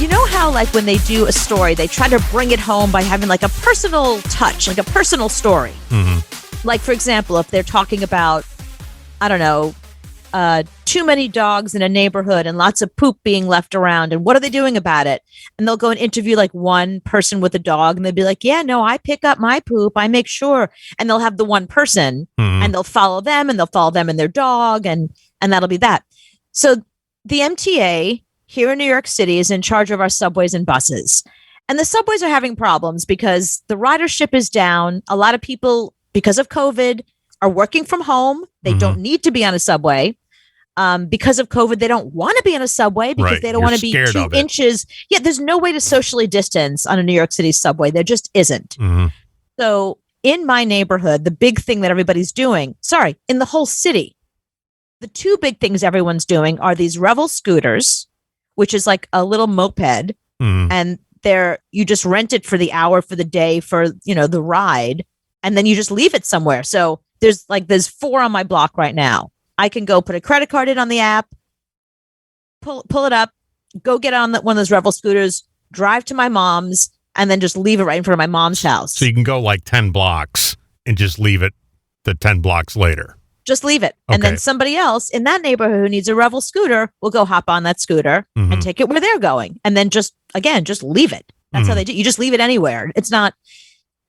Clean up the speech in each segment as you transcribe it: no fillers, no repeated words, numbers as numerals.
You know how, like, when they do a story, they try to bring it home by having, like, a personal touch, like a personal story. Mm-hmm. Like, for example, if they're talking about, I don't know, too many dogs in a neighborhood and lots of poop being left around, and what are they doing about it? And they'll go and interview, like, one person with a dog, and they'll be like, yeah, no, I pick up my poop, I make sure. And they'll have the one person, and they'll follow them, and they'll follow them and their dog, and that'll be that. So the MTA here in New York City is in charge of our subways and buses. And the subways are having problems because the ridership is down. A lot of people, because of COVID, are working from home. They don't need to be on a subway. Because of COVID, they don't want to be on a subway because they don't want to be 2 inches. Yeah, there's no way to socially distance on a New York City subway. There just isn't. So in my neighborhood, the big thing that everybody's doing, in the whole city, the 2 big things everyone's doing are these Revel scooters, which is like a little moped, and you just rent it for the hour, for the day, for, the ride, and then you just leave it somewhere. So there's 4 on my block right now. I can go put a credit card in on the app, pull it up, go get on one of those Revel scooters, drive to my mom's, and then just leave it right in front of my mom's house. So you can go like 10 blocks and just leave it the 10 blocks later. Just leave it. Okay. And then somebody else in that neighborhood who needs a Revel scooter will go hop on that scooter and take it where they're going. And then just leave it. That's how they do. You just leave it anywhere. It's not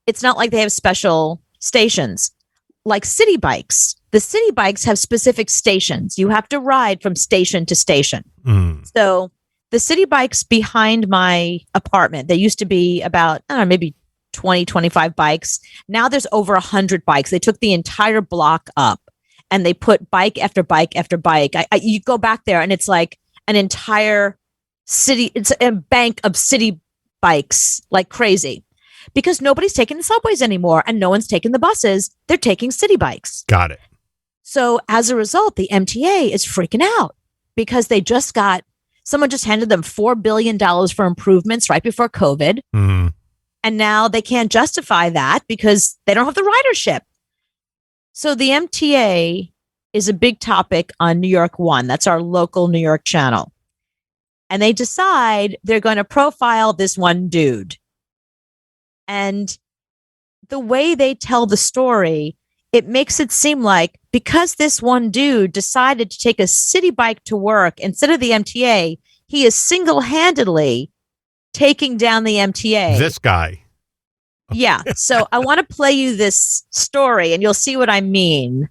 like they have special stations like Citi Bikes. The Citi Bikes have specific stations. You have to ride from station to station. So the Citi Bikes behind my apartment, there used to be about, I don't know, maybe 20, 25 bikes. Now there's over 100 bikes. They took the entire block up. And they put bike after bike after bike. You go back there and it's like an entire city. It's a bank of Citi Bikes like crazy because nobody's taking the subways anymore and no one's taking the buses. They're taking Citi Bikes. Got it. So as a result, the MTA is freaking out because someone just handed them $4 billion for improvements right before COVID. And now they can't justify that because they don't have the ridership. So the MTA is a big topic on New York One. That's our local New York channel. And they decide they're going to profile this one dude. And the way they tell the story, it makes it seem like because this one dude decided to take a Citi Bike to work instead of the MTA, he is single-handedly taking down the MTA. This guy. Yeah. So I want to play you this story and you'll see what I mean.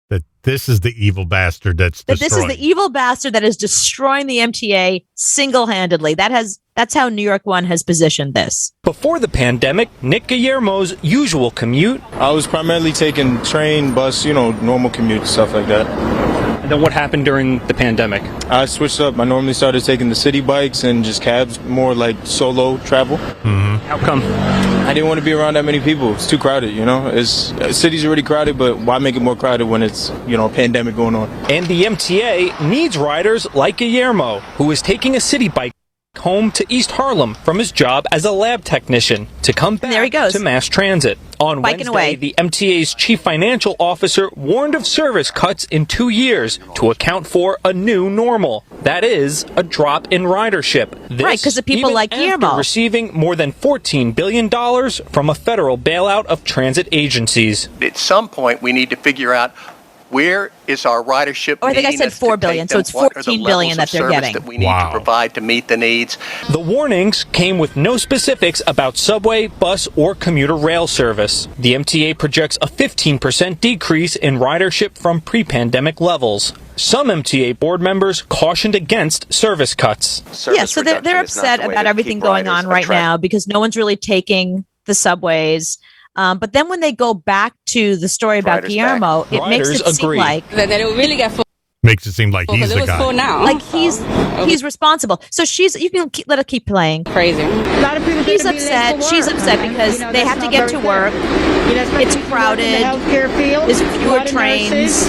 That this is the evil bastard that's destroying. This is the evil bastard that is destroying the MTA single-handedly. That's how New York One has positioned this. Before the pandemic, Nick Guillermo's usual commute. I was primarily taking train, bus, normal commute, stuff like that. And then what happened during the pandemic? I switched up. I normally started taking the Citi Bikes and just cabs, more like solo travel. How come? I didn't want to be around that many people. It's too crowded, City's already crowded, but why make it more crowded when it's, a pandemic going on? And the MTA needs riders like Guillermo, who is taking a Citi Bike home to East Harlem from his job as a lab technician to come back to mass transit. On Wednesday, the MTA's chief financial officer warned of service cuts in 2 years to account for a new normal. That is, a drop in ridership. Right, because of people like Guillermo. Receiving more than $14 billion from a federal bailout of transit agencies. At some point, we need to figure out where is our ridership? I think I said $4 billion, so it's $14 billion that they're getting. That we need to provide to meet the needs. The warnings came with no specifics about subway, bus, or commuter rail service. The MTA projects a 15% decrease in ridership from pre-pandemic levels. Some MTA board members cautioned against service cuts. So they're upset about everything going on right now because no one's really taking the subways. But then when they go back to the story about Guillermo, it makes it seem like that it will really get makes it seem like he's the guy. Now. Like he's responsible. So you can let her keep playing. Crazy. A lot of people. He's upset. She's upset because they have to get to work. It's crowded. There's fewer trains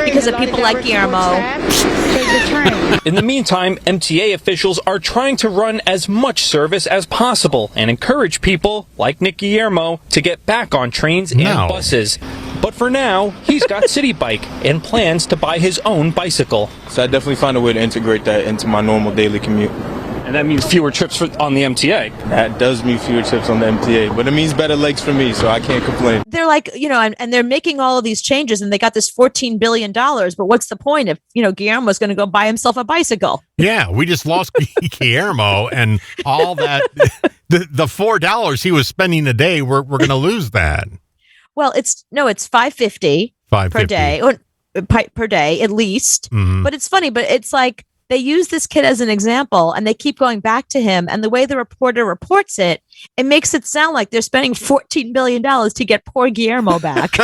because of people like Guillermo. In the meantime, MTA officials are trying to run as much service as possible and encourage people like Nick Guillermo to get back on trains and buses. But for now, he's got Citi Bike and plans to buy his own bicycle. So I definitely find a way to integrate that into my normal daily commute. And that means fewer trips on the MTA. That does mean fewer trips on the MTA, but it means better legs for me, so I can't complain. They're like, and they're making all of these changes, and they got this $14 billion, but what's the point if, Guillermo's going to go buy himself a bicycle? Yeah, we just lost Guillermo, and all that, the $4 he was spending a day, we're going to lose that. Well, it's $5.50 per day, or per day at least. Mm-hmm. But it's funny, but it's like they use this kid as an example and they keep going back to him. And the way the reporter reports it, it makes it sound like they're spending $14 billion to get poor Guillermo back.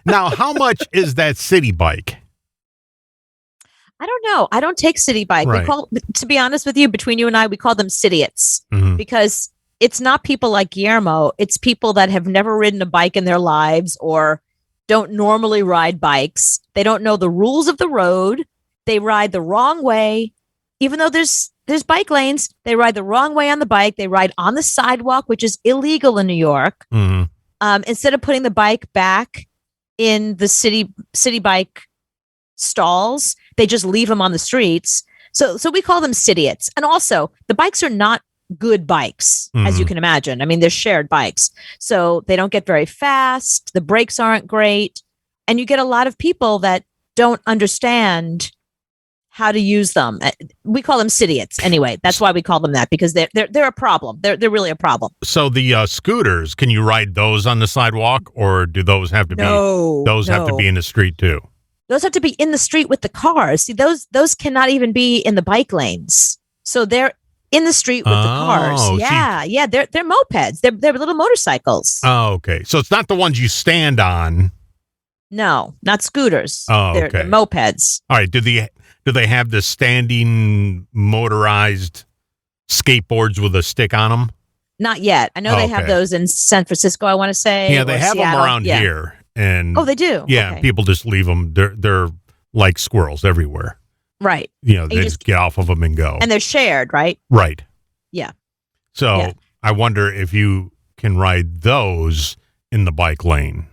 Now, how much is that Citi Bike? I don't know. I don't take Citi Bike. Right. To be honest with you, between you and I, we call them Citiots because it's not people like Guillermo. It's people that have never ridden a bike in their lives or don't normally ride bikes. They don't know the rules of the road. They ride the wrong way. Even though there's bike lanes, they ride the wrong way on the bike. They ride on the sidewalk, which is illegal in New York. Mm-hmm. Instead of putting the bike back in the Citi Bike stalls, they just leave them on the streets. So we call them Citiots. And also, the bikes are not good bikes, as you can imagine. I mean, they're shared bikes. So they don't get very fast. The brakes aren't great. And you get a lot of people that don't understand how to use them. We call them Citiots. Anyway, that's why we call them that, because they're a problem. They're really a problem. So the scooters, can you ride those on the sidewalk, or do those have to be have to be in the street too? Those have to be in the street with the cars. See, those cannot even be in the bike lanes. So they're in the street with the cars. Yeah. They're mopeds. They're little motorcycles. Oh, okay. So it's not the ones you stand on. No, not scooters. Oh, they're okay. Mopeds. All right. Do they have the standing motorized skateboards with a stick on them? Not yet. I know they have those in San Francisco, I want to say. Yeah, they have Seattle. Them around here. And they do? Yeah, okay. People just leave them. They're like squirrels everywhere. Right. They just get off of them and go. And they're shared, right? Right. Yeah. So I wonder if you can ride those in the bike lane.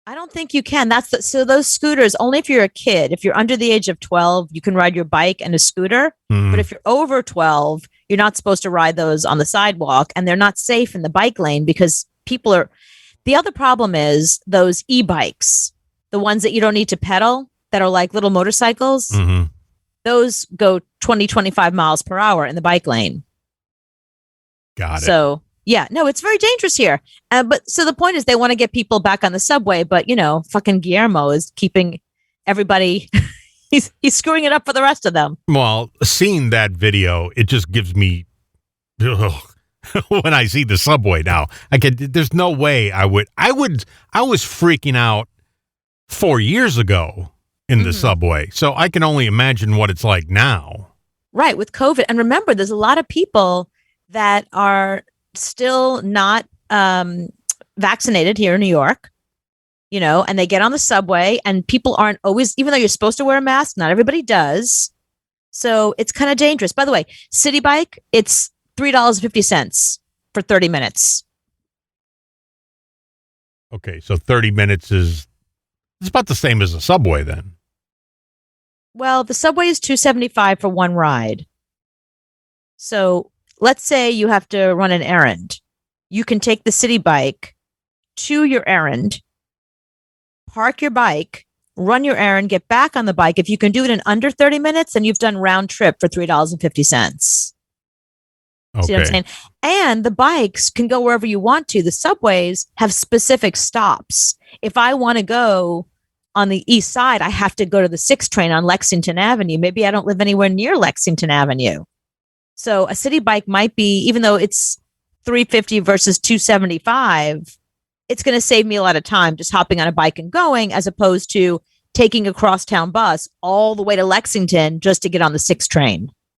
I don't think you can. So those scooters, only if you're a kid. If you're under the age of 12, you can ride your bike and a scooter. Mm. But if you're over 12, you're not supposed to ride those on the sidewalk, and they're not safe in the bike lane because people are. The other problem is those e-bikes, the ones that you don't need to pedal, that are like little motorcycles. Mm-hmm. Those go 20, 25 miles per hour in the bike lane. Got it. So, yeah, no, it's very dangerous here. But so the point is they want to get people back on the subway, but, fucking Guillermo is keeping everybody, he's screwing it up for the rest of them. Well, seeing that video, it just gives me, when I see the subway now, there's no way I was freaking out 4 years ago in the subway. So I can only imagine what it's like now. Right. With COVID. And remember, there's a lot of people that are still not vaccinated here in New York, and they get on the subway and people aren't always, even though you're supposed to wear a mask, not everybody does. So it's kind of dangerous. By the way, Citi Bike, it's $3.50 for 30 minutes. Okay. So 30 minutes it's about the same as the subway then. Well, the subway is $2.75 for one ride. So let's say you have to run an errand. You can take the Citi Bike to your errand, park your bike, run your errand, get back on the bike. If you can do it in under 30 minutes, then you've done round trip for $3.50. Okay. See what I'm saying? And the bikes can go wherever you want to. The subways have specific stops. If I want to go on the east side, I have to go to the 6 train on Lexington Avenue. Maybe I don't live anywhere near Lexington Avenue. So a Citi Bike might be, even though it's $3.50 versus $2.75, it's going to save me a lot of time just hopping on a bike and going, as opposed to taking a crosstown bus all the way to Lexington just to get on the 6 train.